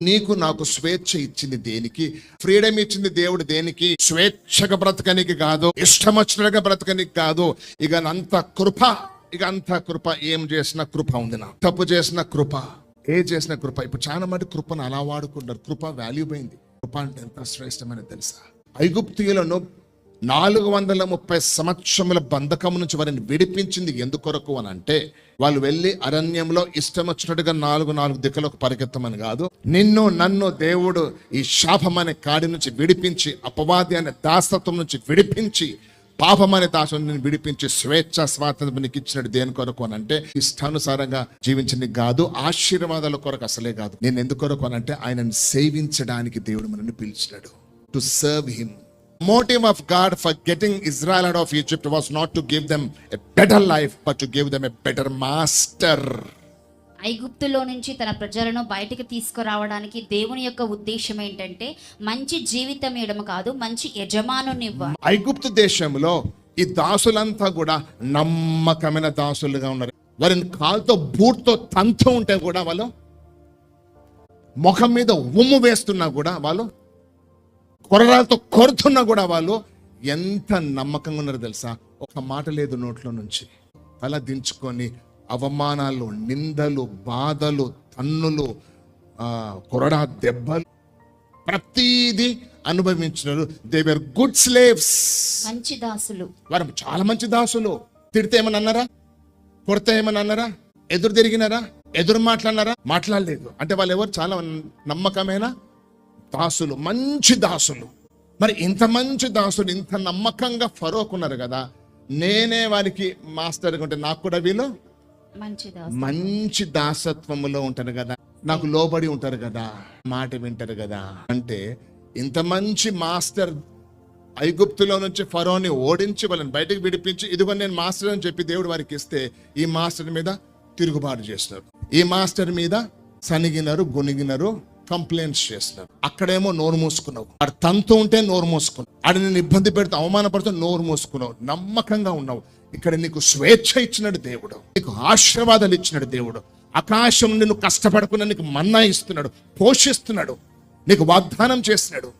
నీకు నాకు స్వేచ్ఛ ఇచ్చింది దేనికి? ఫ్రీడమ్ ఇచ్చింది దేవుడు దేనికి? స్వేచ్ఛగా బ్రతకనికి కాదు, ఇష్టం వచ్చినట్టుగా బ్రతకనికి కాదు. ఇక అంత కృప, ఏం చేసిన కృప ఉంది. నా తప్పు చేసిన కృప, ఏ చేసిన కృప. ఇప్పుడు చాలా మంది కృపను అలా వాడుకుంటారు. కృప వాల్యూ పోయింది. కృప అంటే ఎంత శ్రేష్టమైన తెలుసా? ఐగుప్తీయులను 430 సంవత్సరముల బంధకం నుంచి వారిని విడిపించింది ఎందుకొరకు అని అంటే, వాళ్ళు వెళ్ళి అరణ్యంలో ఇష్టం వచ్చినట్టుగా నాలుగు దిక్కులకు పరిగెత్తమని కాదు. నిన్ను నన్ను దేవుడు ఈ శాపం అనే కాడి నుంచి విడిపించి, అపవాది అనే దాసత్వం నుంచి విడిపించి, పాపం అనే దాసత్వం విడిపించి స్వేచ్ఛ స్వాతంత్రం నీకు ఇచ్చినట్టు దేని కొరకు అని అంటే, ఇష్టానుసారంగా జీవించింది కాదు, ఆశీర్వాదాల కొరకు అసలే కాదు. నేను ఎందుకొరకు అని అంటే, ఆయనను సేవించడానికి దేవుడు మనల్ని పిలిచినాడు. To serve him. Motive of God for getting Israel out of Egypt was not to give them a better life, but to give them a better master. ఐగుప్తులో నుంచి తన ప్రజలను బయటికి తీసుకురావడానికి దేవుని యొక్క ఉద్దేశం ఏంటంటే, మంచి జీవితం ఇవ్వడం కాదు, మంచి యజమానుని ఇవ్వాలి. ఐగుప్తు దేశంలో ఈ దాసులంతా కూడా నమ్మకమైన దాసులుగా ఉన్నారు. వారిని కాలుతో బూట్తో తంతు ఉంటే కూడా వాళ్ళు, ముఖం మీద ఉమ్ము వేస్తున్నా కూడా వాళ్ళు, కొరరాలతో కొరుతున్నా కూడా వాళ్ళు ఎంత నమ్మకంగా ఉన్నారు తెలుసా? ఒక మాట లేదు నోట్లో నుంచి. తల దించుకొని అవమానాలు, నిందలు, బాధలు, తన్నులు, కొరడా దెబ్బలు ప్రతిదీ అనుభవించినారు. They were good slaves. మంచి దాసులు. వారు చాలా మంచి దాసులు. తిడితే ఏమని అన్నారా? కొడితే ఏమని అన్నారా? ఎదురు తిరిగినారా? ఎదురు మాట్లాడినారా? మాట్లాడలేదు. అంటే వాళ్ళు ఎవరు? చాలా నమ్మకమైన దాసులు, మంచి దాసులు. మరి ఇంత మంచి దాసులు, ఇంత నమ్మకంగా ఫరోకున్నారు కదా. నేనే వారికి మాస్టర్ ఉంటే నాకు కూడా వీళ్ళు మంచి దాసత్వములో ఉంటారు కదా, నాకు లోబడి ఉంటారు కదా, మాట వింటారు కదా. అంటే ఇంత మంచి మాస్టర్ ఐగుప్తులో నుంచి ఫరోని ఓడించి వాళ్ళని బయటకు విడిపించి, ఇదిగో నేను మాస్టర్ అని చెప్పి దేవుడు వారికి ఇస్తే, ఈ మాస్టర్ మీద తిరుగుబాటు చేస్తున్నారు. ఈ మాస్టర్ మీద సనిగినారు, గొనిగినారు, కంప్లైంట్స్ చేస్తున్నారు. అక్కడేమో నోరు మూసుకున్నావు. ఆడు తంతు ఉంటే నోరు మూసుకున్నావు. ఆడు నేను ఇబ్బంది పెడితే, అవమానపడుతూ నోరు మూసుకున్నావు. నమ్మకంగా ఉన్నావు. ఇక్కడ నీకు స్వేచ్ఛ ఇచ్చినాడు దేవుడు, నీకు ఆశీర్వాదాలు ఇచ్చినాడు దేవుడు. ఆకాశం నిన్ను కష్టపడకుండా నీకు మన్నా ఇస్తున్నాడు, పోషిస్తున్నాడు, నీకు వాగ్దానం చేస్తున్నాడు,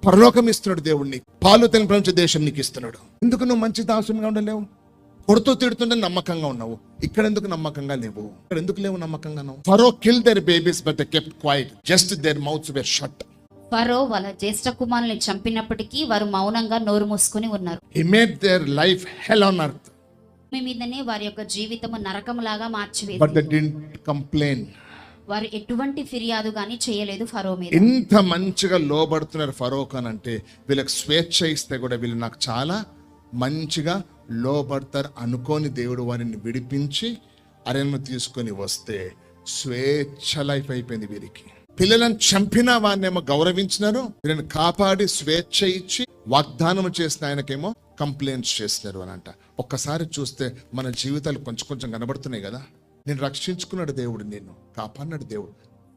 పరలోకం ఇస్తున్నాడు దేవుడు. నీకు పాలు తెని ప్రపంచ దేశం నీకు ఇస్తున్నాడు. ఎందుకు నువ్వు మంచి దాసునిగా ఉండలేవు? కొడుతూ తిడుతుంటే నమ్మకంగా ఉన్నావు. ఇక్కడ ఎందుకు నమ్మకంగా లేవు? ఇక్కడ ఎందుకు లేవు నమ్మకంగా? Pharaoh kill their babies but they kept quiet, just their mouths were shut. Pharaoh వాళ్ళ జ్యేష్ఠ కుమారుల్ని చంపినప్పటికీ వారు మౌనంగా నోరు మూసుకొని ఉన్నారు. He made their life hell on earth. మీ మీదనే వారి యొక్క జీవితము నరకములాగా మార్చివేసింది. But they didn't complain. వారు ఎటువంటి ఫిర్యాదు గాని చేయలేదు ఫరో మీద. ఇంత మంచిగా లోబడుతున్నారు ఫరోకు అని అంటే, వీళ్ళకి స్వేచ్ఛ ఇస్తే కూడా వీళ్ళు నాకు చాలా మంచిగా లోబడతారు అనుకోని దేవుడు వారిని విడిపించి అరణ్యం తీసుకొని వస్తే స్వేచ్ఛ లైఫ్ అయిపోయింది వీరికి. పిల్లలను చంపిన వారినేమో గౌరవించినారు, వీళ్ళని కాపాడి స్వేచ్ఛ ఇచ్చి వాగ్దానం చేసిన ఆయనకేమో కంప్లైంట్స్ చేసినారు అని అంట. ఒక్కసారి చూస్తే మన జీవితాలు కొంచెం కనబడుతున్నాయి కదా. నేను రక్షించుకున్నాడు దేవుడు, నేను కాపాడినాడు దేవుడు.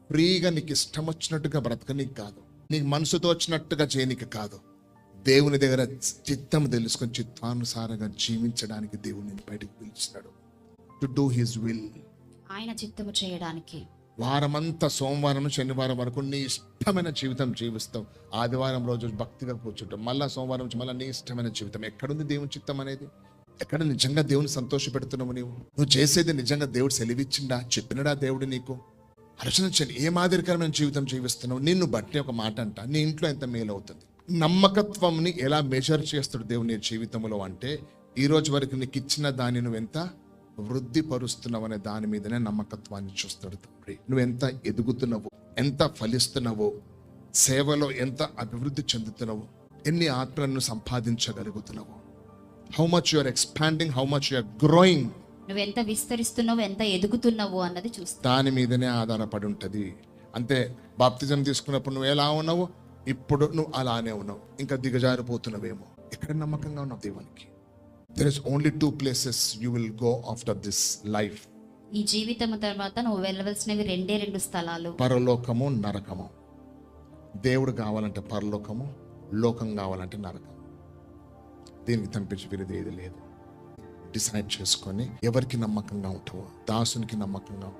ఫ్రీగా నీకు ఇష్టం వచ్చినట్టుగా బ్రతకనీకి కాదు, నీకు మనసుతో వచ్చినట్టుగా చేయనీకి కాదు. దేవుని దగ్గర చిత్తం తెలుసుకొని చిత్తానుసారంగా జీవించడానికి దేవుడు నేను బయటకు పిలిచినాడు. టు డూ హిస్ విల్, ఆయన చిత్తము చేయడానికి. వారమంతా సోమవారం నుంచి శనివారం వరకు నీ ఇష్టమైన జీవితం జీవిస్తావు. ఆదివారం రోజు భక్తిగా కూర్చుంటావు. మళ్ళీ సోమవారం నుంచి మళ్ళీ నీ ఇష్టమైన జీవితం. ఎక్కడుంది దేవుని చిత్తం అనేది? ఎక్కడ నిజంగా దేవుని సంతోష పెడుతున్నావు? నువ్వు చేసేది నిజంగా దేవుడు సెలవిచ్చిండా? చెప్పినడా దేవుడు నీకు? ఆలోచన చేయండి. ఏ మాదిరికరమైన జీవితం జీవిస్తున్నావు? నిన్ను బట్టి ఒక మాట అంట, నీ ఇంట్లో ఎంత మేలు అవుతుంది. నమ్మకత్వంని ఎలా మెజర్ చేస్తాడు దేవుని జీవితంలో అంటే, ఈ రోజు వరకు నీకు ఇచ్చిన దాన్ని నువ్వు ఎంత వృద్ధి పరుస్తున్నావు అనే దాని మీదనే నమ్మకత్వాన్ని చూస్తాడు తండ్రి. నువ్వు ఎంత ఎదుగుతున్నావు, ఎంత ఫలిస్తున్నావు, సేవలో ఎంత అభివృద్ధి చెందుతున్నావు, ఎన్ని ఆత్మలను సంపాదించగలుగుతున్నావు, how much you are expanding, how much you are growing, నువ్వు ఎంత విస్తరిస్తున్నావు, ఎంత ఎదుగుతున్నావు అన్నది చూస్తా. దాని మీదనే ఆధారపడి ఉంటది. అంతే. బాప్తిజం తీసుకున్నప్పుడు నువ్వు ఎలా ఉన్నావు, ఇప్పుడు నువ్వు అలానే ఉన్నావు. ఇంకా దిగజారిపోతున్నావేమో. ఎక్కడ నమ్మకంగా ఉన్నావు దేవునికి? There is only 2 places you will go after this life. ఈ జీవితం తర్వాత నువ్వు వెళ్ళవలసినవి 2 స్థలాలు, పరలోకము, నరకము. దేవుడు కావాలంటే పరలోకము, లోకం కావాలంటే నరకం. దీనికి తప్పించి వేరేది ఏది లేదు. డిసైడ్ చేసుకొని ఎవరికి నమ్మకంగా ఉంటావో, దాసునికి నమ్మకంగా,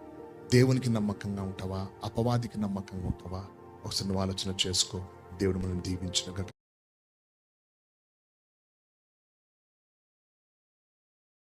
దేవునికి నమ్మకంగా ఉంటావా, అపవాదికి నమ్మకంగా ఉంటావా, ఒకసారి నువ్వు ఆలోచన చేసుకో. దేవుడు మనం దీవించిన